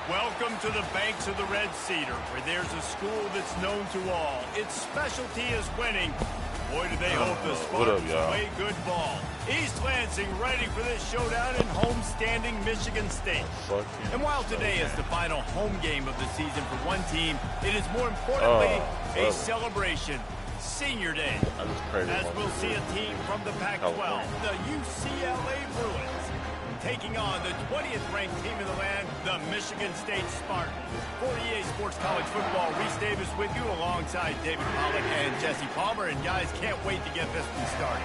Welcome to the banks of the Red Cedar, where there's a school that's known to all. Its specialty is winning. Boy, do they hope the Spartans play good ball. East Lansing ready for this showdown in homestanding Michigan State. And while today is the final home game of the season for one team, it is more importantly a celebration. Senior Day, as we'll see a team from the Pac-12, the UCLA Bruins, taking on the 20th ranked team in the land, the Michigan State Spartans. For EA Sports College Football, Reese Davis with you alongside David Pollack and Jesse Palmer. And guys, can't wait to get this one started.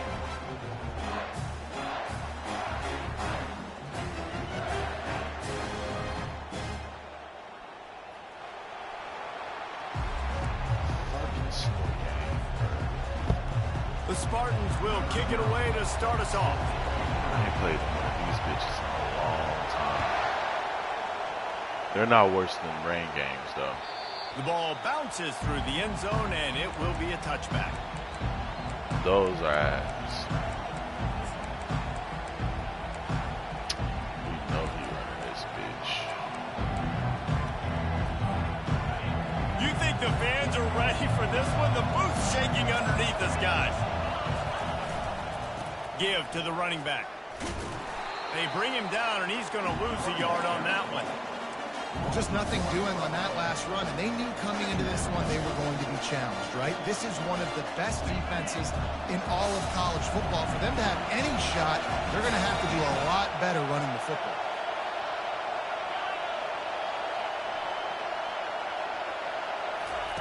The Spartans will kick it away to start us off. I ain't played these bitches in a long time. They're not worse than rain games, though. The ball bounces through the end zone, and it will be a touchback. Those are ass. We know he running this bitch. You think the fans are ready for this one? The booth's shaking underneath us, guys. Give to the running back. They bring him down, and he's going to lose a yard on that one. Just nothing doing on that last run, and they knew coming into this one they were going to be challenged, right? This is one of the best defenses in all of college football. For them to have any shot, they're going to have to do a lot better running the football.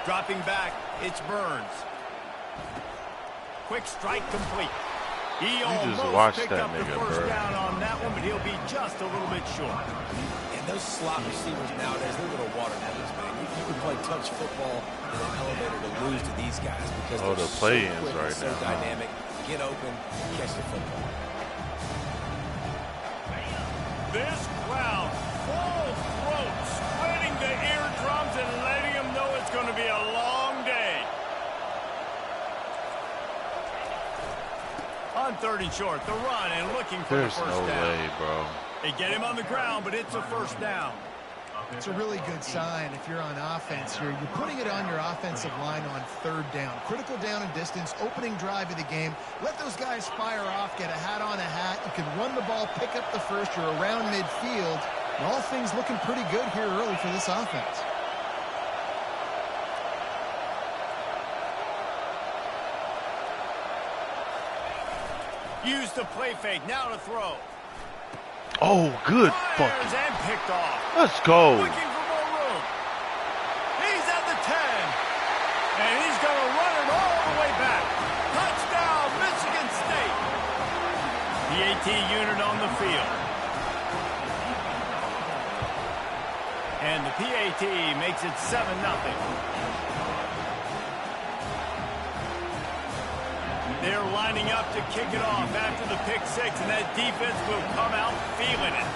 Dropping back, it's Burns. Quick strike complete. He almost picked up the first down on that one, but he'll be just a little bit short. And those slot receivers nowadays, they're little water nets, man. You can play touch football in an elevator to lose to these guys because they're so quick and so dynamic. Get open, catch the football. This crowd, full throat, splitting the eardrums and letting them know it's going to be a long day. On 3rd and short, the run and looking for the first down. There's no way, bro. They get him on the ground, but it's a first down. It's a really good sign if you're on offense here. You're putting it on your offensive line on 3rd down. Critical down and distance, opening drive of the game. Let those guys fire off, get a hat on a hat. You can run the ball, pick up the first. You're around midfield. And all things looking pretty good here early for this offense. Use the play fake, now to throw. Oh, good fucking. And picked off. Let's go. Looking for more room. He's at the 10. And he's going to run it all the way back. Touchdown, Michigan State. The AT unit on the field. And the PAT makes it 7-0. They're lining up to kick it off after the pick six, and that defense will come out feeling it.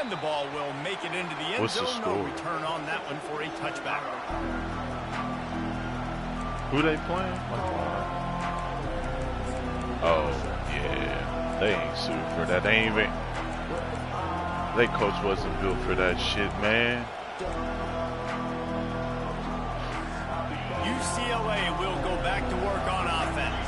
And the ball will make it into the end zone. No return on that one for a touchback. Who they playing? Oh, yeah. They ain't suited for that. They ain't even... Their coach wasn't built for that shit, man. UCLA will go back to work on offense.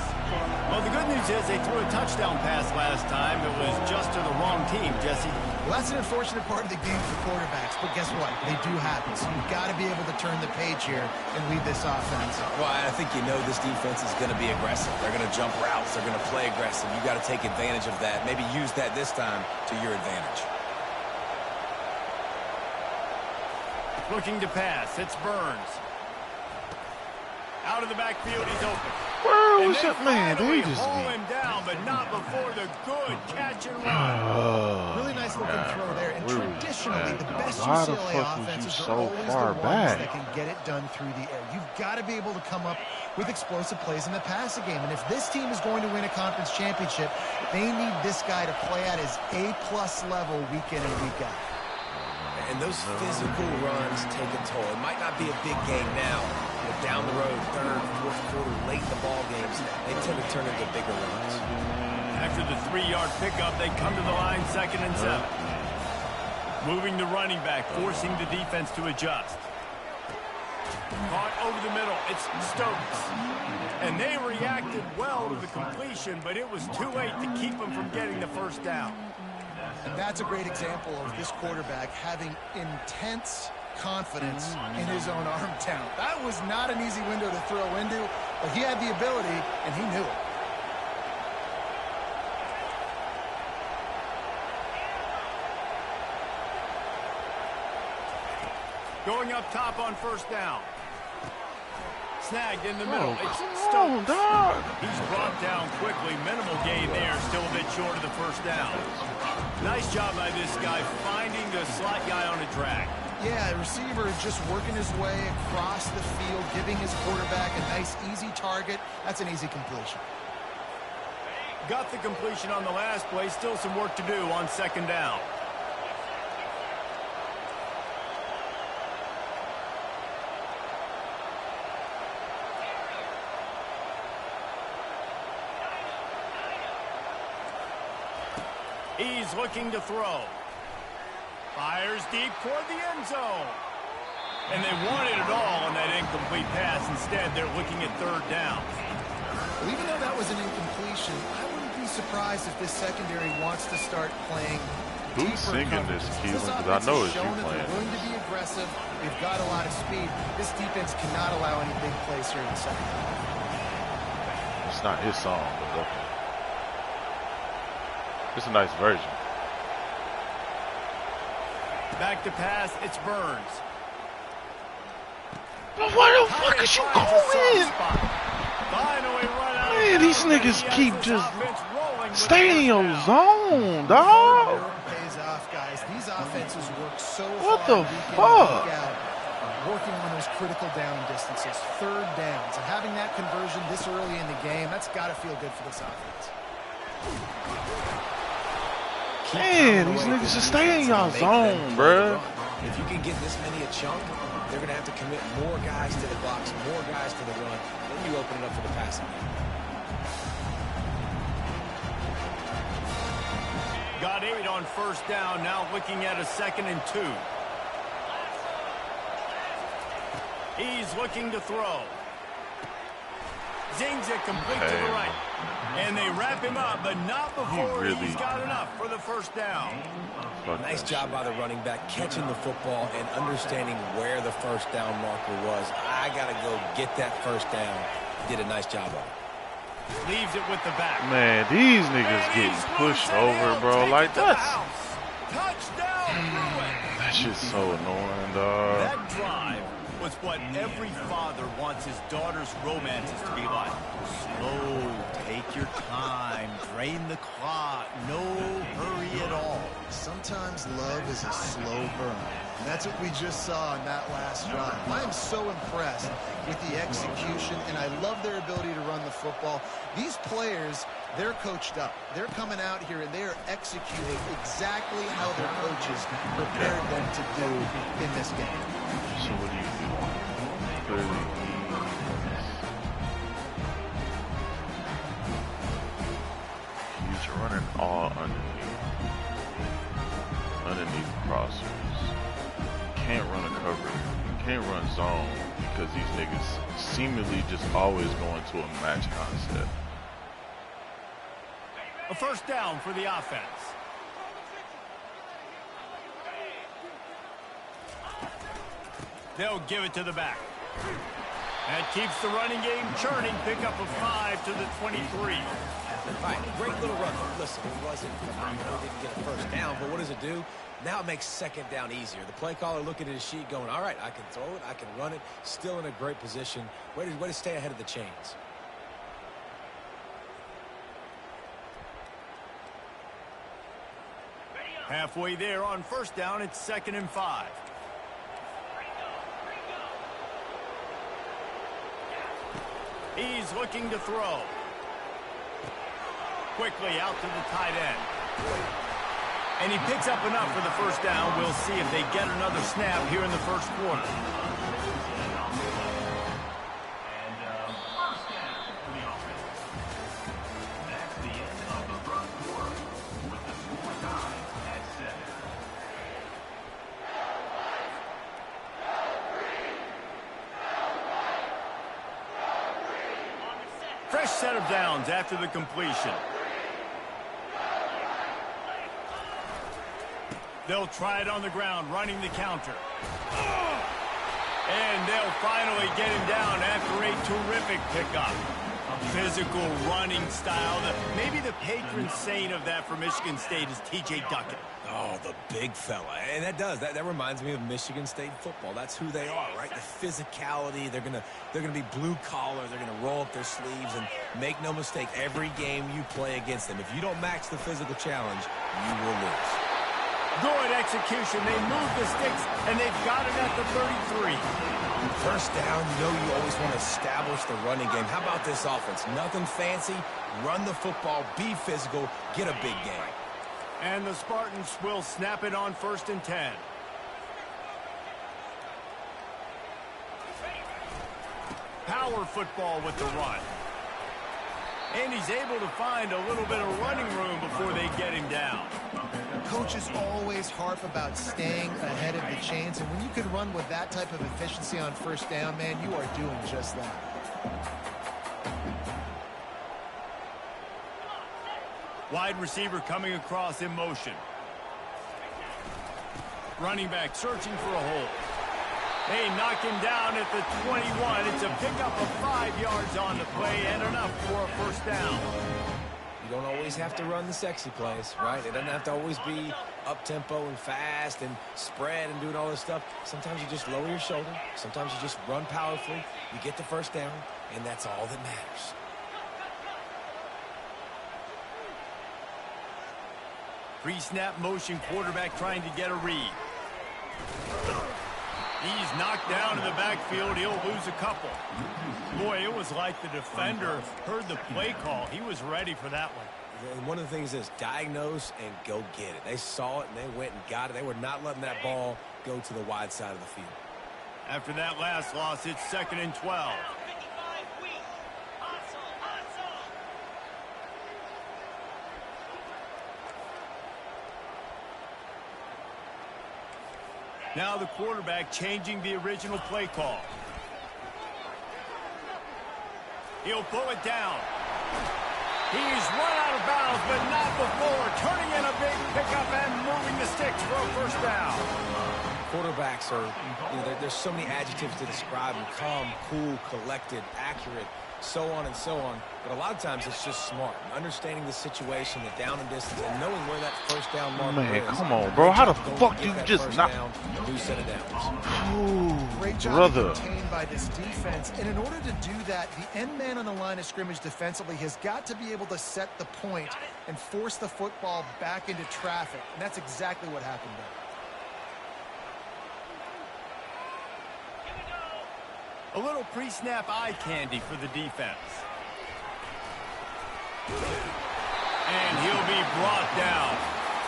Well, the good news is they threw a touchdown pass last time. It was just to the wrong team, Jesse. Well, that's an unfortunate part of the game for quarterbacks, but guess what? They do happen, so you've got to be able to turn the page here and lead this offense. Well, I think you know this defense is going to be aggressive. They're going to jump routes. They're going to play aggressive. You've got to take advantage of that. Maybe use that this time to your advantage. Looking to pass. It's Burns. Out of the backfield, he's open. Where was that man? They just haul him down, but not before the good catch and run. Really nice looking throw there. And traditionally, the best Why the UCLA fuck was you offenses so are always far the ones back? that can get it done through the air. You've got to be able to come up with explosive plays in the passing game. And if this team is going to win a conference championship, they need this guy to play at his A+ level week in and week out. and those physical runs take a toll. It might not be a big game now, but down the road, third, fourth quarter, late in the ball games, they tend to turn into bigger runs. After the 3-yard pickup, they come to the line 2nd and 7. Moving the running back, forcing the defense to adjust. Caught over the middle. It's Stokes. And they reacted well to the completion, but it was too late to keep them from getting the first down. And that's a great example of this quarterback having intense confidence in his own arm talent. That was not an easy window to throw into, but he had the ability, and he knew it. Going up top on 1st down. Snagged in the middle. It's Stokes. He's brought down quickly. Minimal gain there. Still a bit short of the 1st down. Nice job by this guy finding the slot guy on a drag. Yeah, the receiver just working his way across the field, giving his quarterback a nice, easy target. That's an easy completion. Got the completion on the last play. Still some work to do on 2nd down. He's looking to throw. Fires deep toward the end zone. And they wanted it all on that incomplete pass. Instead, they're looking at 3rd down. Well, even though that was an incompletion, I wouldn't be surprised if this secondary wants to start playing. Who's singing this, Keelan? Because I know it's you playing. They're willing to be aggressive. They've got a lot of speed. This defense cannot allow any big plays here in the second half. It's not his song, but okay. It's a nice version. Back to pass, it's Burns. Where the fuck is you going? Man, these niggas keep just stay in your zone, dog. Pays off, guys. These offenses work so what hard the fuck? Working on those critical down distances, 3rd downs, and having that conversion this early in the game, that's got to feel good for this offense. Man, these niggas just stay in y'all zone, bruh. If you can get this many a chunk, they're going to have to commit more guys to the box, more guys to the run. Then you open it up for the passing game. Got 8 on 1st down, now looking at a 2nd and 2. He's looking to throw. Zings it complete to the right. And they wrap him up, but not before he's got enough for the 1st down. Nice job by the running back, catching the football and understanding where the 1st down marker was. I got to go get that 1st down. Did a nice job of it. Leaves it with the back. Man, these niggas getting pushed over, bro. Like, that's... Touchdown, That shit's so annoying, dog. That drive was what every father wants his daughter's romances to be like. Slow, take your time, drain the clock, no hurry at all. Sometimes love is a slow burn. And that's what we just saw in that last drive. I am so impressed with the execution, and I love their ability to run the football. These players, they're coached up. They're coming out here, and they are executing exactly how their coaches prepared them to do in this game. So what do you do? Clearly, he's running all underneath crossers. Can't run a cover. Can't run zone because these niggas seemingly just always going to a match concept. A 1st down for the offense. They'll give it to the back. That keeps the running game churning. Pickup of 5 to the 23. All right, great little run. Listen, it wasn't, didn't get a 1st down, but what does it do? Now it makes 2nd down easier. The play caller looking at his sheet going, all right, I can throw it, I can run it. Still in a great position. Way to stay ahead of the chains. Halfway there on 1st down, it's 2nd and 5. He's looking to throw. Quickly out to the tight end. And he picks up enough for the first down. We'll see if they get another snap here in the first quarter. Fresh set of downs after the completion. They'll try it on the ground, running the counter. And they'll finally get him down after a terrific pickup. Physical running style. Maybe the patron saint of that for Michigan State is T.J. Duckett. Oh, the big fella. And that reminds me of Michigan State football. That's who they are, right? The physicality. They're gonna be blue collar. They're gonna roll up their sleeves, and make no mistake, every game you play against them, if you don't match the physical challenge, you will lose. Good execution. They move the sticks, and they've got it at the 33. First down, you always want to establish the running game. How about this offense? Nothing fancy. Run the football, be physical, get a big gain. And the Spartans will snap it on 1st and 10. Power football with the run. And he's able to find a little bit of running room before they get him down. Coaches always harp about staying ahead of the chains, and when you can run with that type of efficiency on first down, man, you are doing just that. Wide receiver coming across in motion. Running back searching for a hole. They knock him down at the 21. It's a pickup of 5 yards on the play and enough for a first down. You don't always have to run the sexy plays, right? It doesn't have to always be up-tempo and fast and spread and doing all this stuff. Sometimes you just lower your shoulder. Sometimes you just run powerfully. You get the first down, and that's all that matters. Pre-snap motion, quarterback trying to get a read. He's knocked down in the backfield. He'll lose a couple. Boy, it was like the defender heard the play call. He was ready for that one. And one of the things is diagnose and go get it. They saw it, and they went and got it. They were not letting that ball go to the wide side of the field. After that last loss, it's 2nd and 12. Now the quarterback changing the original play call. He'll pull it down. He's run out of bounds, but not before. Turning in a big pickup and moving the sticks for a first down. Quarterbacks are, there's so many adjectives to describe them. Calm, cool, collected, accurate, so on and so on. But a lot of times it's just smart. Understanding the situation, the down and distance, and knowing where that first down marker is. Man, come on, bro. How the fuck do you just not... New set of downs. Ooh, great job brother. contained by this defense. And in order to do that, the end man on the line of scrimmage defensively has got to be able to set the point and force the football back into traffic. And that's exactly what happened there. A little pre-snap eye candy for the defense. And he'll be brought down.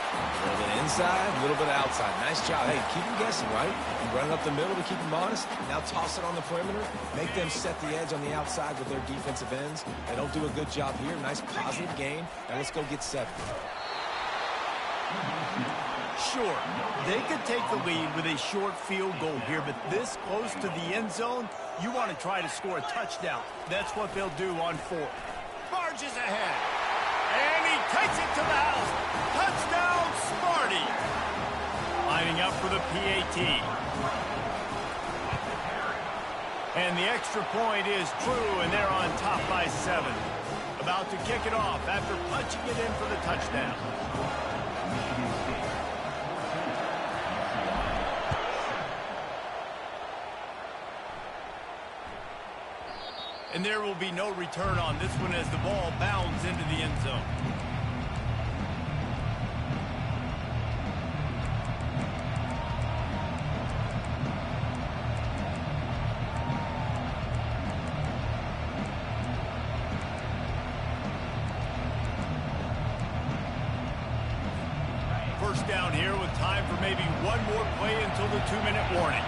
A little bit inside, a little bit outside. Nice job. Hey, keep him guessing, right? You run it up the middle to keep him honest. Now toss it on the perimeter. Make them set the edge on the outside with their defensive ends. They don't do a good job here. Nice positive gain. Now let's go get 7. Sure, they could take the lead with a short field goal here, but this close to the end zone, you want to try to score a touchdown. That's what they'll do on 4th. Barges ahead. And he takes it to the house. Touchdown, Sparty. Lining up for the PAT. And the extra point is true, and they're on top by 7. About to kick it off after punching it in for the touchdown. And there will be no return on this one as the ball bounds into the end zone. first down here with time for maybe one more play until the 2-minute warning.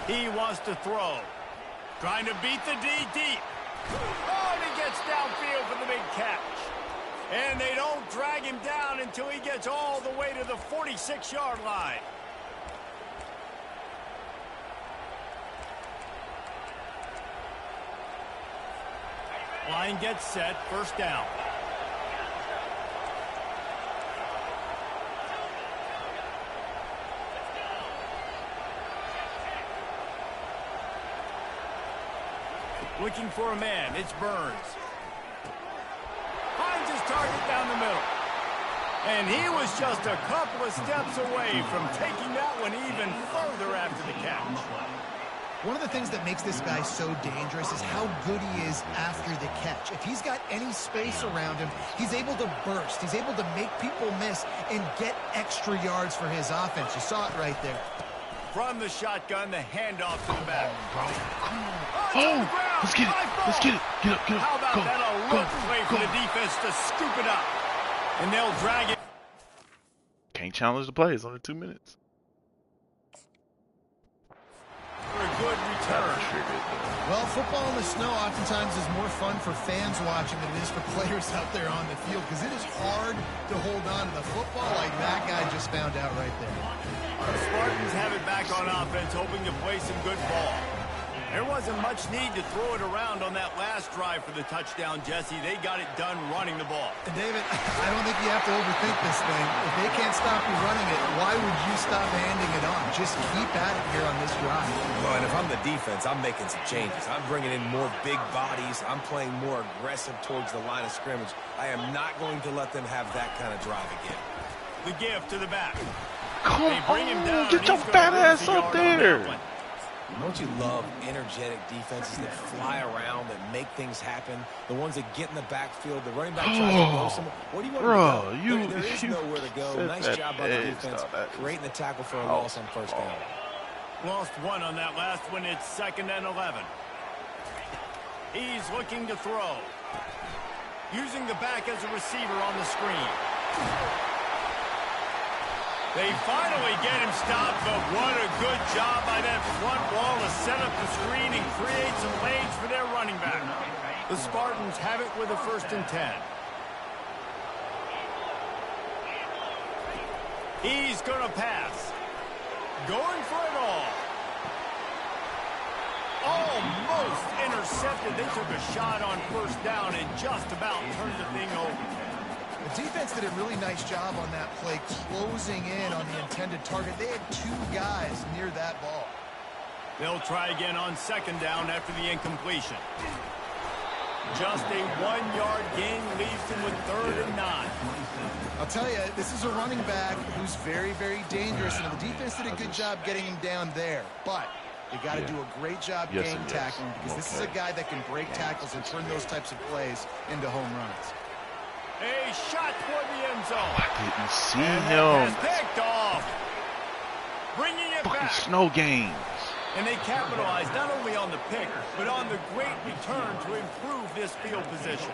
He wants to throw. Trying to beat the D deep. Oh, and he gets downfield for the big catch. And they don't drag him down until he gets all the way to the 46-yard line. Line gets set, first down. Looking for a man, it's Burns. Finds his target down the middle. And he was just a couple of steps away from taking that one even further after the catch. One of the things that makes this guy so dangerous is how good he is after the catch. If he's got any space around him, he's able to burst. He's able to make people miss and get extra yards for his offense. You saw it right there. From the shotgun, the handoff to the back. Oh, let's get it. Let's get it. Get up, get up. How about go, that? A look play for the defense to scoop it up. And they'll drag it. Can't challenge the play. It's only 2 minutes. For a good return. Well, football in the snow oftentimes is more fun for fans watching than it is for players out there on the field because it is hard to hold on to the football like that guy just found out right there. The Spartans have it back on offense, hoping to play some good ball. There wasn't much need to throw it around on that last drive for the touchdown, Jesse. They got it done running the ball. And David, I don't think you have to overthink this thing. If they can't stop you running it, why would you stop handing it on? Just keep at it here on this drive. Well, and if I'm the defense, I'm making some changes. I'm bringing in more big bodies. I'm playing more aggressive towards the line of scrimmage. I am not going to let them have that kind of drive again. The give to the back. Come on, get your fat ass up there. Don't you love energetic defenses that fly around, that make things happen? The ones that get in the backfield, the running back tries to go somewhere. What do you want to go? There is nowhere to go. Nice job by the defense, creating the tackle for a loss on first down. Lost one on that last one. It's 2nd and 11. He's looking to throw. Using the back as a receiver on the screen. They finally get him stopped, but what a good job by that front wall to set up the screen and create some lanes for their running back. The Spartans have it with a 1st and 10. He's going to pass. Going for it all. Almost intercepted. They took a shot on first down and just about turned the thing over. The defense did a really nice job on that play, closing in on the intended target. They had 2 guys near that ball. They'll try again on 2nd down after the incompletion. Just a 1-yard gain leaves them with 3rd and 9. I'll tell you, this is a running back who's very, very dangerous, and the defense did a good job getting him down there. But they got to do a great job game tackling because this is a guy that can break tackles and turn those types of plays into home runs. A shot toward the end zone. I didn't see him. Picked off. Bringing it back. Snow games. And they capitalized not only on the pick, but on the great return to improve this field position.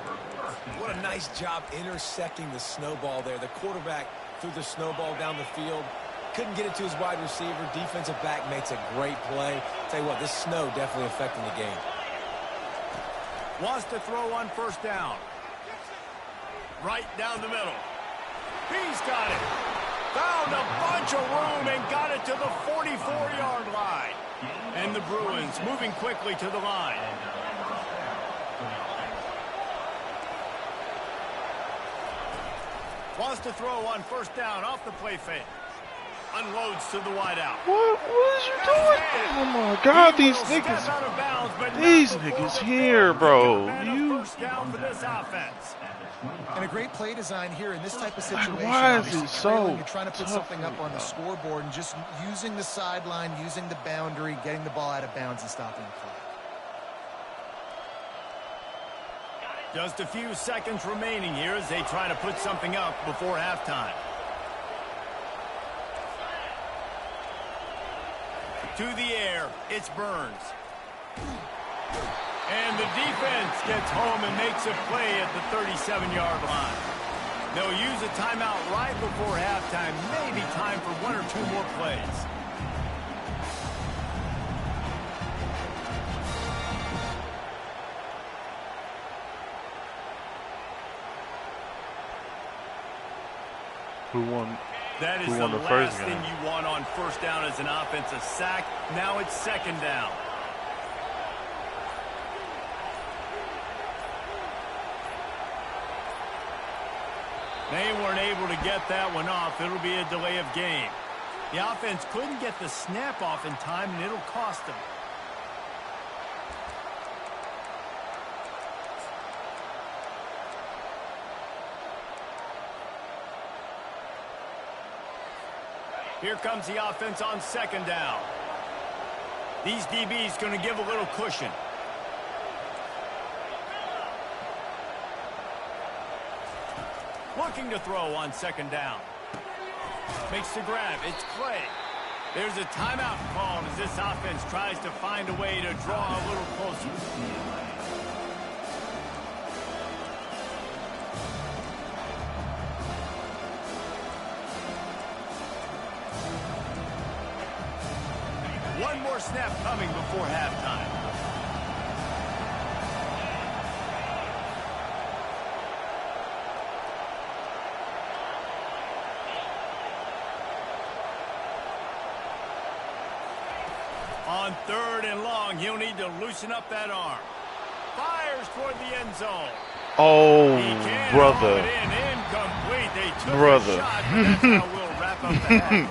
What a nice job intercepting the snowball there. The quarterback threw the snowball down the field. Couldn't get it to his wide receiver. Defensive back makes a great play. Tell you what, this snow definitely affecting the game. Wants to throw on 1st down. Right down the middle. He's got it. Found a bunch of room and got it to the 44-yard line. And the Bruins moving quickly to the line. Wants to throw on 1st down off the play fake. Unloads to the wideout. What is you doing? Oh my God, these niggas here, bro. First down for this offense. And a great play design here in this type of situation. Why is it so you're trying to put something up on the scoreboard and just using the sideline, using the boundary, getting the ball out of bounds and stopping the play. Just a few seconds remaining here as they try to put something up before halftime. To the air, it's Burns. And the defense gets home and makes a play at the 37-yard line. They'll use a timeout right before halftime. Maybe time for 1 or 2 more plays. Who won? That is the last thing you want on first down as an offense, a sack. Now it's second down. They weren't able to get that one off. It'll be a delay of game. The offense couldn't get the snap off in time, and it'll cost them. Here comes the offense on second down. These DBs going to give a little cushion. Looking to throw on second down. Makes the grab. It's Clay. There's a timeout call as this offense tries to find a way to draw a little closer. One more snap coming before halftime. On third and long, he'll need to loosen up that arm. Fires toward the end zone. Oh, brother. Incomplete. They took brother. A shot, but that's how we'll wrap up the half.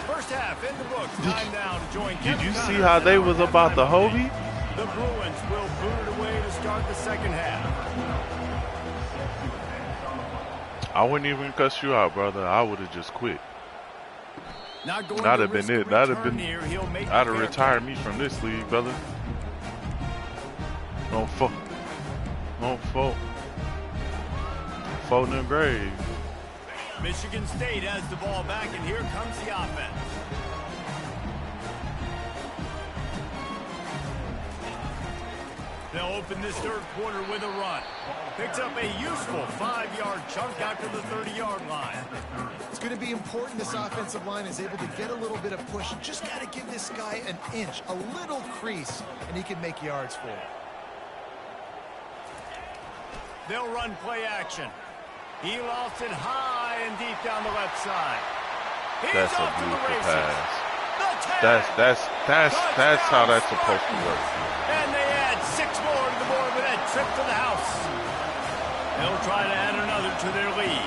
First half in the books. Time now to join Kevin Did you see Connors how they was about the Hobie? The Bruins will boot it away to start the second half. I wouldn't even cuss you out, brother. I would have just quit. That'd have been it. I'd have retired me from this league, brother. Don't fuck. Folding in grave. Michigan State has the ball back, and here comes the offense. They'll open this third quarter with a run. Picks up a useful 5-yard chunk out to the 30-yard line. It's going to be important this offensive line is able to get a little bit of push. Just got to give this guy an inch, a little crease, and he can make yards for it. They'll run play action. He lofts it high and deep down the left side. That's a beautiful pass. That's how that's supposed to work. And they add 6 more to the board with that trip to the house. They'll try to add another to their lead.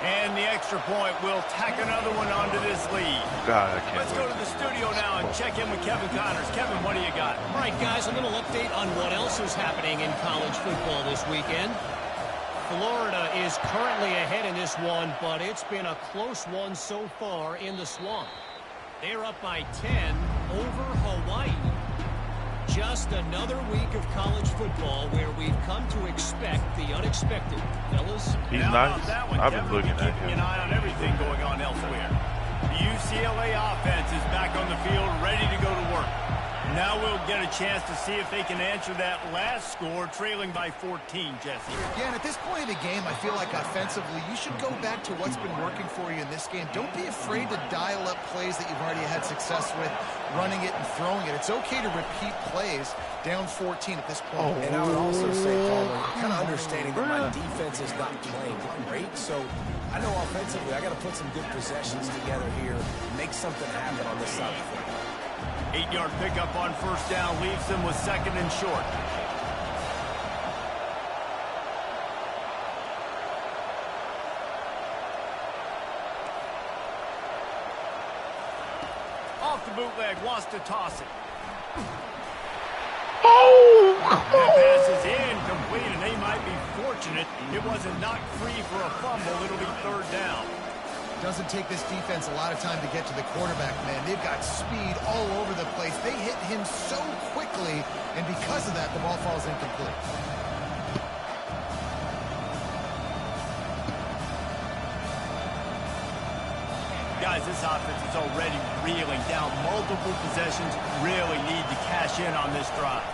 And the extra point will tack another one onto this lead. God, I can't Let's go to the studio now and check in with Kevin Connors. Kevin, what do you got? All right, guys, a little update on what else is happening in college football this weekend. Florida is currently ahead in this one, but it's been a close one so far in the Swamp. They're up by 10 over Hawaii. Just another week of college football where we've come to expect the unexpected. Fellas? He's nice. I've been looking at him. An eye on everything going on elsewhere. The UCLA offense is back on the field, ready to go to work. Now we'll get a chance to see if they can answer that last score, trailing by 14, Jesse. Yeah, and at this point of the game, I feel like offensively, you should go back to what's been working for you in this game. Don't be afraid to dial up plays that you've already had success with, running it and throwing it. It's okay to repeat plays down 14 at this point. And I would also say, Palmer, kind of understanding that my defense is not playing great, so I know offensively I got to put some good possessions together here, make something happen on this side of the football. 8-yard pickup on first down leaves them with second and short. Off the bootleg, wants to toss it. Oh! That pass is incomplete, and they might be fortunate it wasn't knocked free for a fumble. It'll be third down. Doesn't take this defense a lot of time to get to the quarterback, man. They've got speed all over the place. They hit him so quickly, and because of that, the ball falls incomplete. Guys, this offense is already reeling down. Multiple possessions really need to cash in on this drive.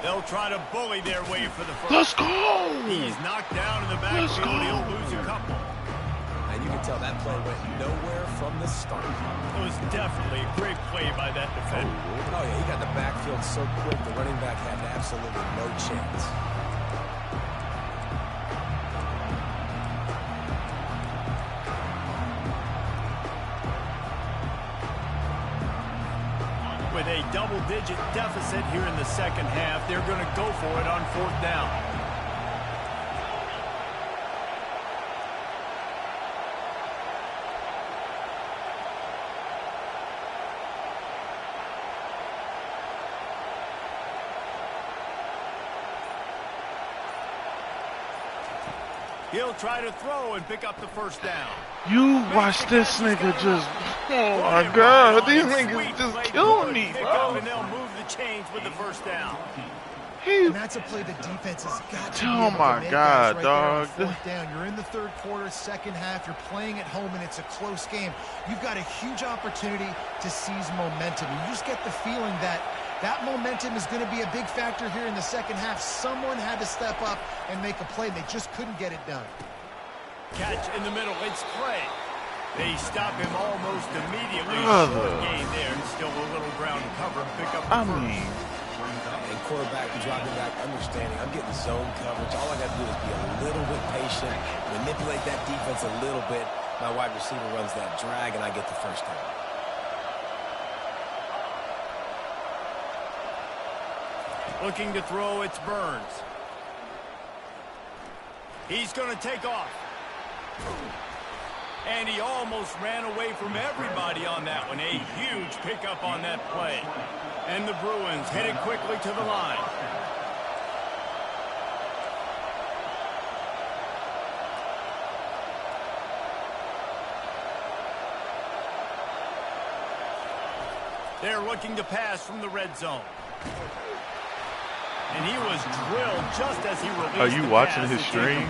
They'll try to bully their way for the first. Let's go! He's knocked down in the backfield. He'll lose a couple. And you can tell that play went nowhere from the start. It was definitely a great play by that defender. Oh, yeah, he got the backfield so quick, the running back had absolutely no chance. With a double-digit deficit here in the second half, they're going to go for it on 4th down. He'll try to throw and pick up the first down. You watch this nigga just, oh my God, these niggas just killing me, bro. And they'll move the chains with the first down. And that's a play the defense has got to be able Oh my to make, God, right dog. There on 4th down. You're in the 3rd quarter, second half. You're playing at home, and it's a close game. You've got a huge opportunity to seize momentum. You just get the feeling that that momentum is going to be a big factor here in the second half. Someone had to step up and make a play. They just couldn't get it done. Catch in the middle. It's Clay. They stop him almost immediately. Brother. Short gain there, and still a little ground cover. Pick up the I first. mean, And quarterback, dropping back, understanding, I'm getting zone coverage. All I got to do is be a little bit patient, manipulate that defense a little bit. My wide receiver runs that drag, and I get the first down. Looking to throw, it's Burns. He's going to take off. And he almost ran away from everybody on that one. A huge pickup on that play. And the Bruins headed quickly to the line. They're looking to pass from the red zone. And he was drilled just as he released. Are you watching his stream?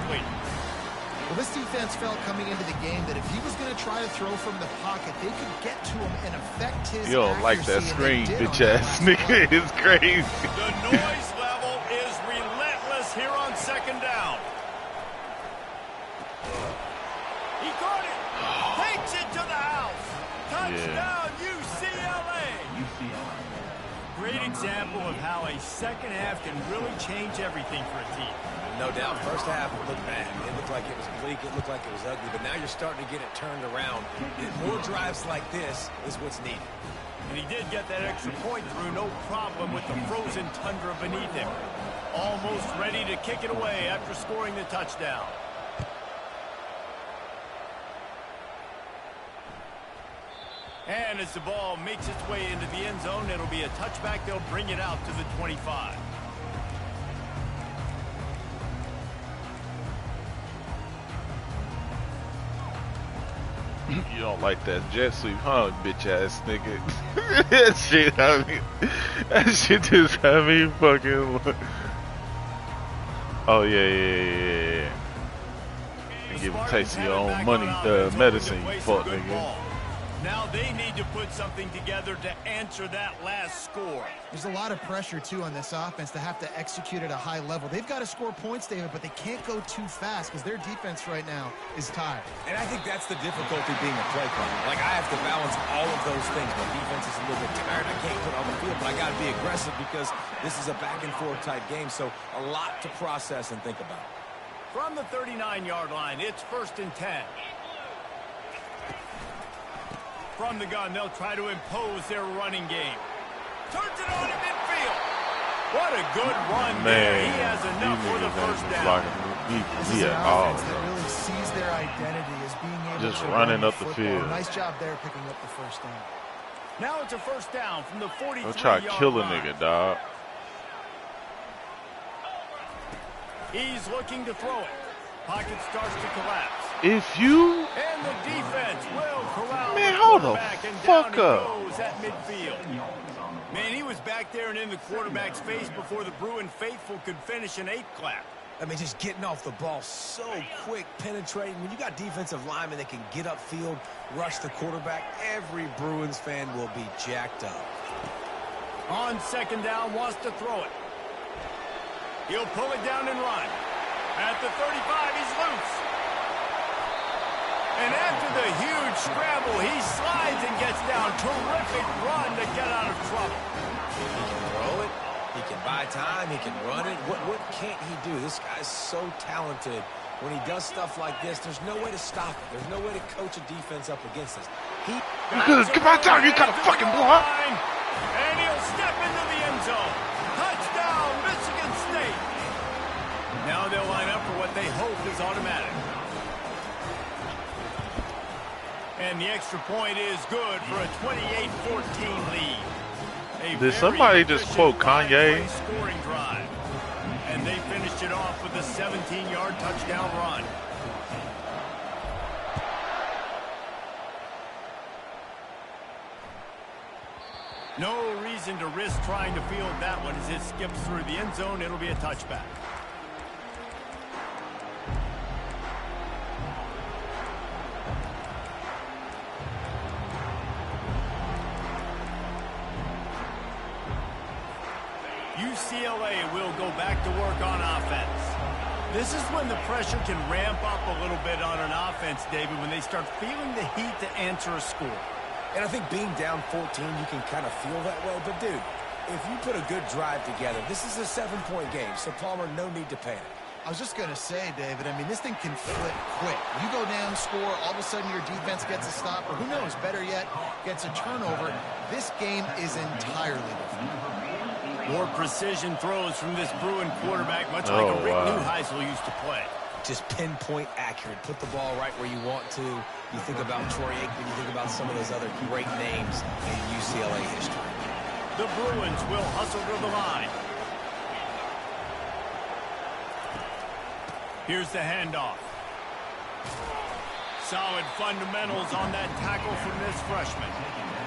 Well, this defense felt coming into the game that if he was going to try to throw from the pocket, they could get to him and affect his you don't like that accuracy, screen, and they did bitch on ass that nigga. It's crazy. The noise level is relentless here on 2nd down. He got it. Takes it to the house. Touchdown, UCLA. Great example of how a second half can really change everything for a team. No doubt. First half, it looked bad. It looked like it was bleak. It looked like it was ugly. But now you're starting to get it turned around. More drives like this is what's needed. And he did get that extra point through, no problem with the frozen tundra beneath him. Almost ready to kick it away after scoring the touchdown. And as the ball makes its way into the end zone, it'll be a touchback. They'll bring it out to the 25. You don't like that jet sweep, huh, bitch ass nigga? That shit, that shit just had me fucking. Oh yeah. And give a taste of your own money, medicine, you fuck nigga. Now they need to put something together to answer that last score. There's a lot of pressure, too, on this offense to have to execute at a high level. They've got to score points, David, but they can't go too fast because their defense right now is tired. And I think that's the difficulty being a play caller. Like, I have to balance all of those things. My defense is a little bit tired. I can't put it on the field, but I got to be aggressive because this is a back-and-forth type game, so a lot to process and think about. From the 39-yard line, it's 1st and 10. From the gun, they'll try to impose their running game. Turns it on in midfield. What a good run there. He has enough for the first down. This is an offense that really sees their identity as being able just to running run up the football. field. Nice job there picking up the first down. Now it's a first down from the 43-yard line. Don't try to kill a nigga, dog. He's looking to throw it. Pocket starts to collapse. If you... And the defense will corral Man, the hold the quarterback, and fuck down up. he goes at midfield. Man, he was back there and in the quarterback's face before the Bruin faithful could finish an 8 clap. I mean, just getting off the ball so quick, penetrating. When you got defensive linemen that can get upfield, rush the quarterback, every Bruins fan will be jacked up. On second down, wants to throw it. He'll pull it down and run. At the 35, he's loose. And after the huge scramble, he slides and gets down. Terrific run to get out of trouble. He can throw it. He can buy time. He can run it. What can't he do? This guy's so talented. When he does stuff like this, there's no way to stop it. There's no way to coach a defense up against this. Come on, down. You gotta fucking block. And he'll step into the end zone. Touchdown, Michigan State. Now they'll line up for what they hope is automatic. And the extra point is good for a 28-14 lead. Did somebody just quote Kanye? Scoring drive. And they finished it off with a 17-yard touchdown run. No reason to risk trying to field that one as it skips through the end zone. It'll be a touchback. UCLA will go back to work on offense. This is when the pressure can ramp up a little bit on an offense, David, when they start feeling the heat to answer a score. And I think being down 14, you can kind of feel that way. But, dude, if you put a good drive together, this is a 7-point game. So, Palmer, no need to panic. I was just going to say, David, I mean, this thing can flip quick. You go down, score, all of a sudden your defense gets a stop, or who knows, better yet, gets a turnover. This game is entirely different. More precision throws from this Bruin quarterback, much like a Rick Neuheisel used to play. Just pinpoint accurate. Put the ball right where you want to. You think about Troy Aikman, you think about some of those other great names in UCLA history. The Bruins will hustle to the line. Here's the handoff. Solid fundamentals on that tackle from this freshman.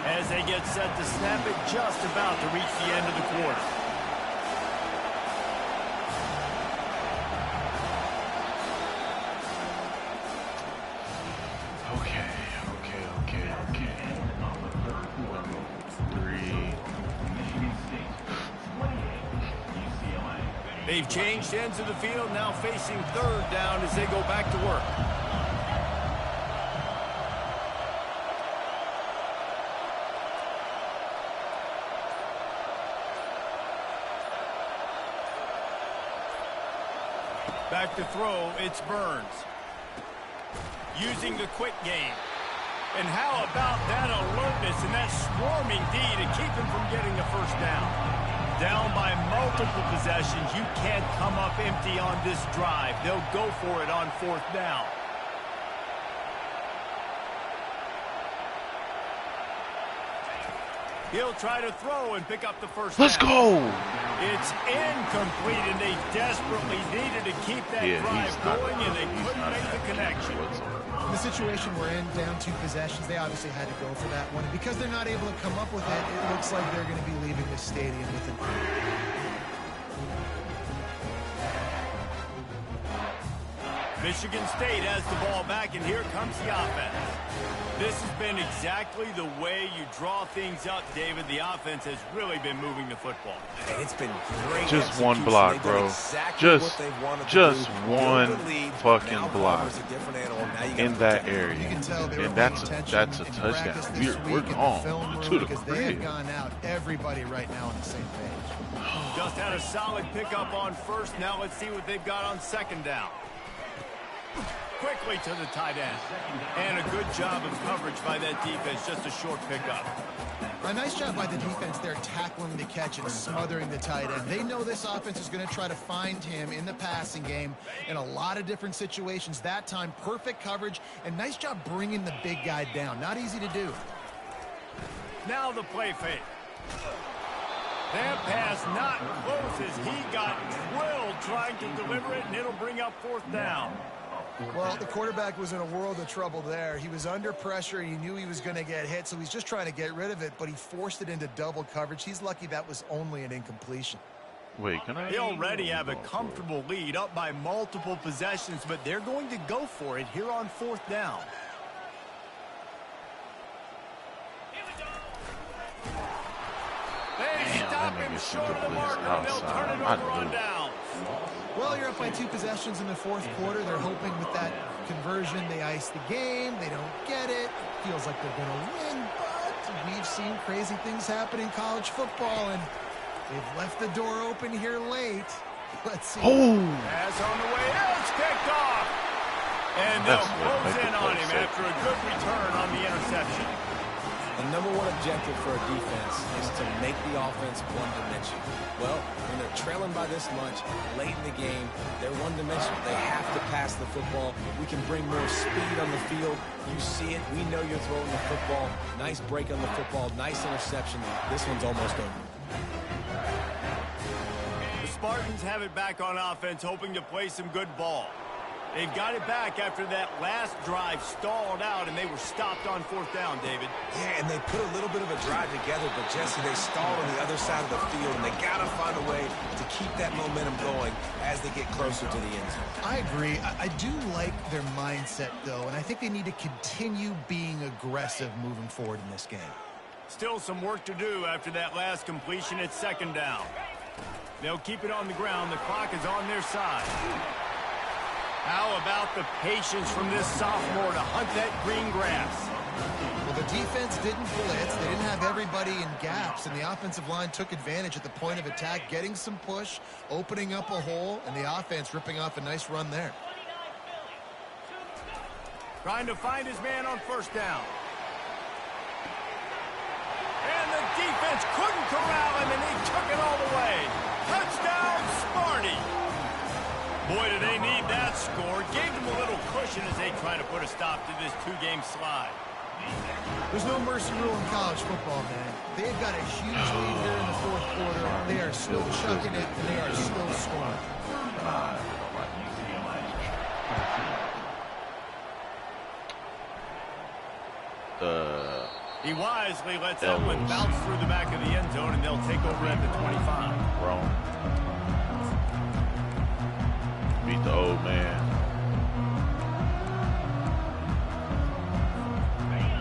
As they get set to snap it, just about to reach the end of the quarter. They've changed ends of the field, now facing third down as they go back to work. Back to throw, it's Burns. Using the quick game. And how about that alertness and that swarming D to keep him from getting the first down? Down by multiple possessions, you can't come up empty on this drive. They'll go for it on fourth down. He'll try to throw and pick up the first down. Let's go! It's incomplete, and they desperately needed to keep that drive going, and they couldn't make the connection. In the situation we're in, down 2 possessions, they obviously had to go for that one. And because they're not able to come up with it, it looks like they're going to be leaving the stadium with an Michigan State has the ball back, and here comes the offense. This has been exactly the way you draw things up, David. The offense has really been moving the football. And it's been great. Just one block, bro. Exactly just one fucking block in that area. You can tell and that's a touchdown. We're gone to the crib. They have gone out. Everybody right now on the same page. Just had a solid pickup on first. Now let's see what they've got on second down. Quickly to the tight end. And a good job of coverage by that defense. Just a short pickup. A nice job by the defense there, tackling the catch and smothering the tight end. They know this offense is going to try to find him in the passing game in a lot of different situations. That time, perfect coverage, and nice job bringing the big guy down. Not easy to do. Now the play fake. That pass not close as he got drilled trying to deliver it, and it'll bring up fourth down. Well, the quarterback was in a world of trouble there. He was under pressure. He knew he was going to get hit, so he's just trying to get rid of it, but he forced it into double coverage. He's lucky that was only an incompletion. Wait, can I? They already have a comfortable lead, up by multiple possessions, but they're going to go for it here on 4th down. They stop him short of the marker, and they'll turn it over on down. Well, you're up by 2 possessions in the 4th quarter. They're hoping with that conversion they ice the game. They don't get it. Feels like they're going to win, but we've seen crazy things happen in college football, and they've left the door open here late. Let's see. Oh! Pass on the way out. It's kicked off. And they'll close in on him after a good return on the interception. The #1 objective for a defense is to make the offense one-dimensional. Well, when they're trailing by this much late in the game, they're one-dimensional. They have to pass the football. We can bring more speed on the field. You see it. We know you're throwing the football. Nice break on the football. Nice interception. This one's almost over. The Spartans have it back on offense, hoping to play some good ball. They've got it back after that last drive stalled out, and they were stopped on 4th down, David. Yeah, and they put a little bit of a drive together, but, Jesse, they stalled on the other side of the field, and they got to find a way to keep that momentum going as they get closer to the end zone. I agree. I do like their mindset, though, and I think they need to continue being aggressive moving forward in this game. Still some work to do after that last completion at 2nd down. They'll keep it on the ground. The clock is on their side. How about the patience from this sophomore to hunt that green grass? Well, the defense didn't blitz. They didn't have everybody in gaps, and the offensive line took advantage at the point of attack, getting some push, opening up a hole, and the offense ripping off a nice run there. Trying to find his man on 1st down. And the defense couldn't corral him, and they took it all the way. Touchdown, Sparty! Boy, do they need that score. Gave them a little cushion as they try to put a stop to this 2-game slide. There's no mercy rule in college football, man. They've got a huge lead here in the 4th quarter. They are still chucking it, and they are still scoring. He wisely lets that one bounce through the back of the end zone, and they'll take over at the 25. Wrong. Beat the old man.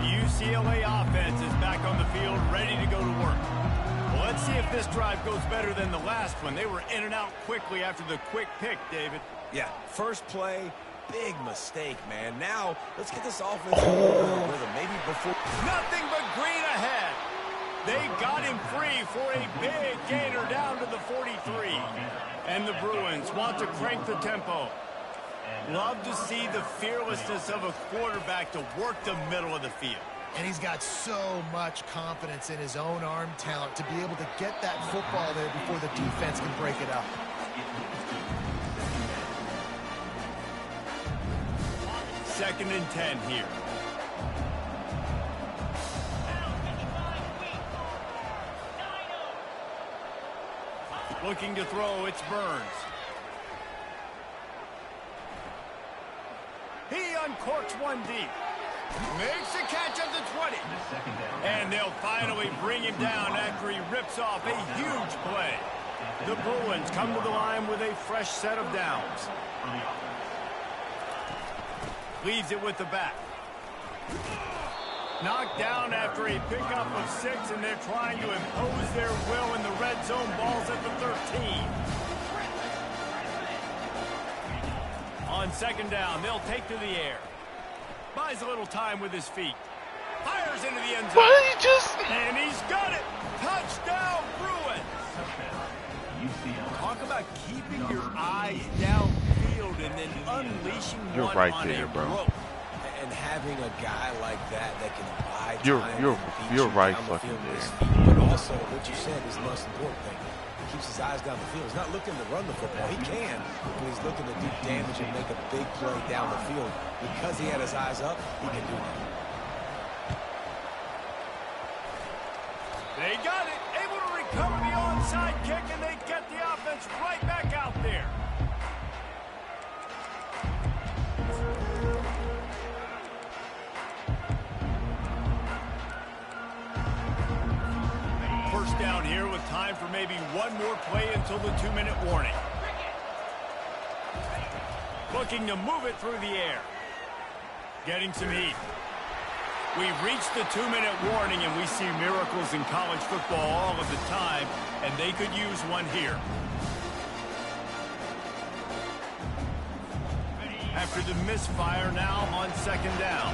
The UCLA offense is back on the field, ready to go to work. Well, let's see if this drive goes better than the last one. They were in and out quickly after the quick pick, David. Yeah, first play, big mistake, man. Now, let's get this offense rhythm. Maybe before. Nothing but green ahead. They got him free for a big gainer down to the 43. And the Bruins want to crank the tempo. Love to see the fearlessness of a quarterback to work the middle of the field. And he's got so much confidence in his own arm talent to be able to get that football there before the defense can break it up. Second and 10 here. Looking to throw, it's Burns. He uncorks one deep. Makes the catch at the 20. And they'll finally bring him down after he rips off a huge play. The Bruins come to the line with a fresh set of downs. Leaves it with the back. Knocked down after a pickup of 6, and they're trying to impose their will in the red zone. Balls at the 13. On 2nd down, they'll take to the air. Buys a little time with his feet. Fires into the end zone. And he's got it. Touchdown, Bruins. Talk about keeping your eyes downfield and then unleashing one right on there, a bro. rope. And having a guy like that can buy You're right down the fucking field there. But also, what you said is the most important thing. He keeps his eyes down the field. He's not looking to run the football. He can, but he's looking to do damage and make a big play down the field. Because he had his eyes up, he can do that. They got it. Able to recover the onside kick, and they get the offense right back out there. First down here with time for maybe one more play until the 2-minute warning. Looking to move it through the air. Getting some heat. We've reached the 2-minute warning, and we see miracles in college football all of the time, and they could use one here. After the misfire, now on 2nd down.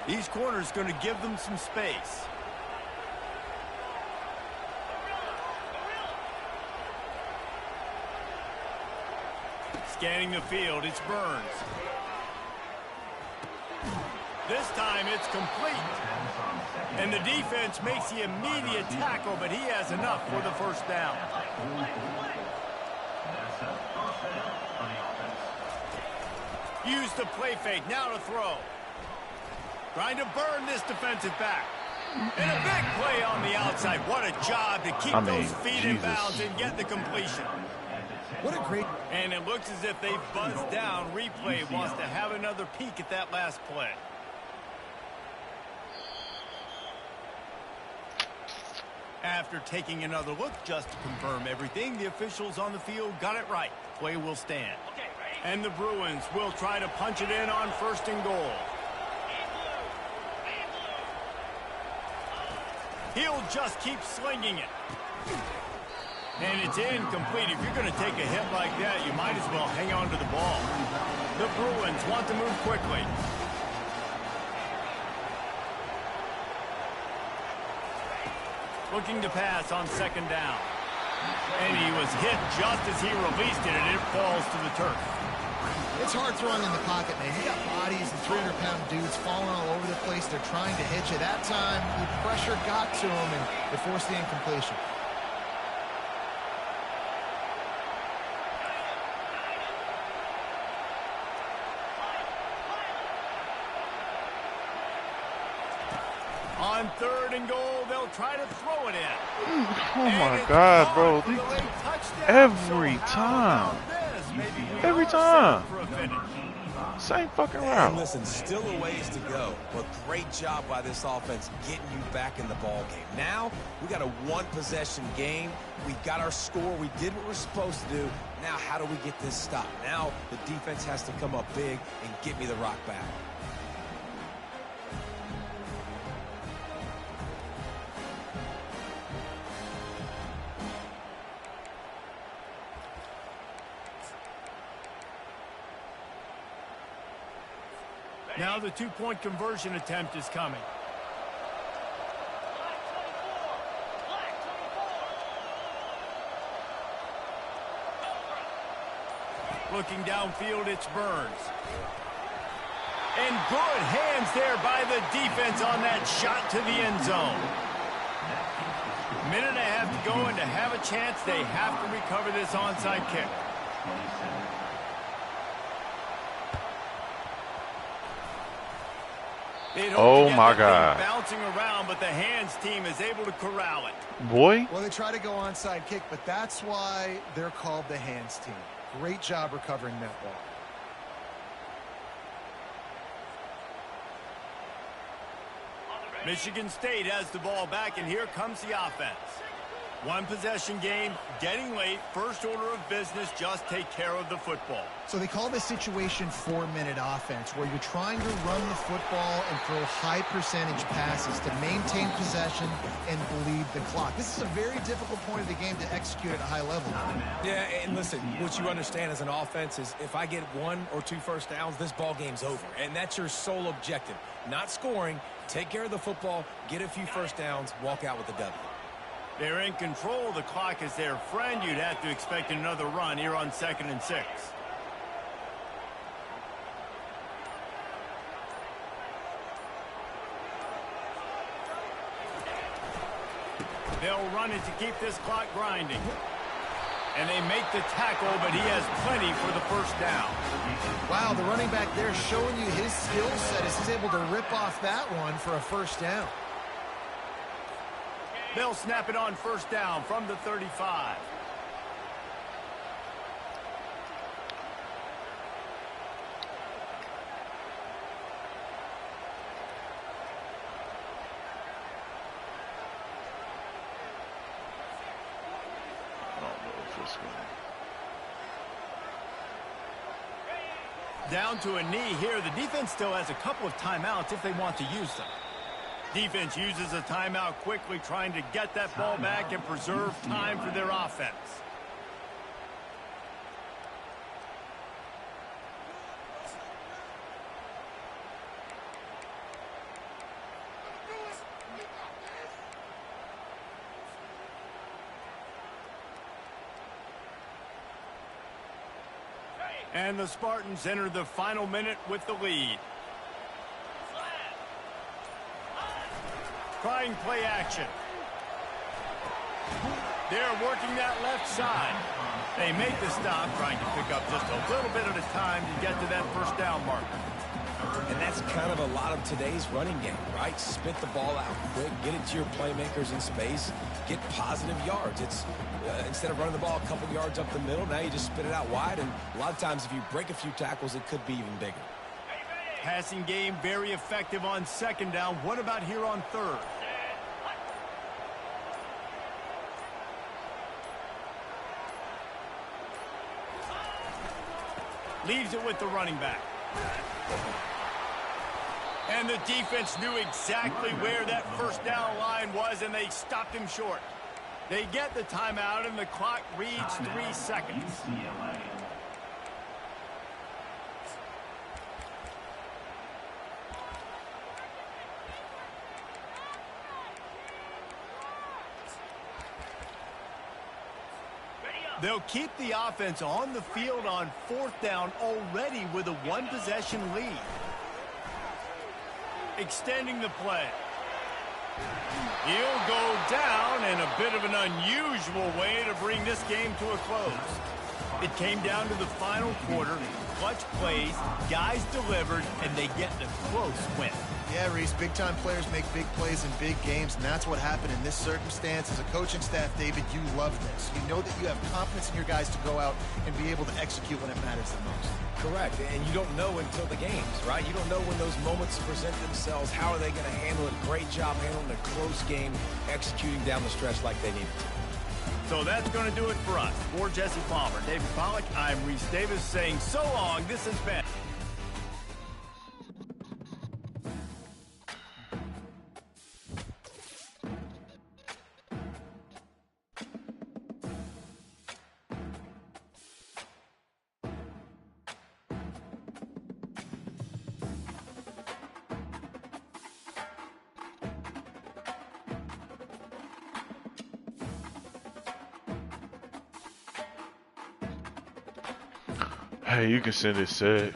These corners going to give them some space. Scanning the field, it's Burns. This time it's complete. And the defense makes the immediate tackle, but he has enough for the 1st down. Use the play fake, now to throw. Trying to burn this defensive back. And a big play on the outside. What a job to keep those feet in bounds and get the completion. What a great... And it looks as if they've buzzed down. Replay wants to have another peek at that last play. After taking another look just to confirm everything, the officials on the field got it right. Play will stand. And the Bruins will try to punch it in on 1st and goal. He'll just keep slinging it. And it's incomplete. If you're going to take a hit like that, you might as well hang on to the ball. The Bruins want to move quickly. Looking to pass on 2nd down. And he was hit just as he released it, and it falls to the turf. It's hard throwing in the pocket, man. You got bodies and 300-pound dudes falling all over the place. They're trying to hit you. That time, the pressure got to him, and it forced the incompletion. On 3rd and goal, they'll try to throw it in. Oh my God, bro. Every time. Every time. Same fucking route. And listen, still a ways to go, but great job by this offense getting you back in the ball game. Now, we got a 1-possession game. We got our score. We did what we're supposed to do. Now, how do we get this stopped? Now, the defense has to come up big and get me the rock back. Now the 2-point conversion attempt is coming. Looking downfield, it's Burns. And good hands there by the defense on that shot to the end zone. Minute and a half to go, and to have a chance, they have to recover this onside kick. Oh my God. Bouncing around, but the hands team is able to corral it. Boy. Well, they try to go onside kick, but that's why they're called the hands team. Great job recovering that ball. Michigan State has the ball back, and here comes the offense. 1-possession game, getting late, first order of business, just take care of the football. So they call this situation 4-minute offense, where you're trying to run the football and throw high percentage passes to maintain possession and bleed the clock. This is a very difficult point of the game to execute at a high level. Yeah, and listen, what you understand as an offense is if I get 1 or 2 first downs, this ball game's over. And that's your sole objective. Not scoring, take care of the football, get a few first downs, walk out with the W. They're in control. The clock is their friend. You'd have to expect another run here on 2nd and 6. They'll run it to keep this clock grinding. And they make the tackle, but he has plenty for the first down. Wow, the running back there showing you his skill set as he's able to rip off that one for a first down. They'll snap it on first down from the 35. Down to a knee here. The defense still has a couple of timeouts if they want to use them. Defense uses a timeout quickly, trying to get that ball back and preserve time for their offense. And the Spartans enter the final minute with the lead. Trying play action. They're working that left side. They make the stop, trying to pick up just a little bit at a time to get to that first down marker. And that's kind of a lot of today's running game, right? Spit the ball out quick, get it to your playmakers in space, get positive yards. It's instead of running the ball a couple yards up the middle, now you just spit it out wide, and a lot of times if you break a few tackles, it could be even bigger. Passing game very effective on second down. What about here on third? Leaves it with the running back. And the defense knew exactly where that first down line was, and they stopped him short. They get the timeout, and the clock reads 3 seconds. They'll keep the offense on the field on fourth down already with a one-possession lead. Extending the play. He'll go down in a bit of an unusual way to bring this game to a close. It came down to the final quarter. Clutch plays, guys delivered, and they get the close win. Yeah, Reese, big-time players make big plays in big games, and that's what happened in this circumstance. As a coaching staff, David, you love this. You know that you have confidence in your guys to go out and be able to execute when it matters the most. Correct, and you don't know until the games, right? You don't know when those moments present themselves. How are they going to handle it? Great job handling a close game, executing down the stretch like they needed to. So that's going to do it for us. For Jesse Palmer, David Pollack, I'm Reese Davis saying so long. This has been... Hey, you can send it, said.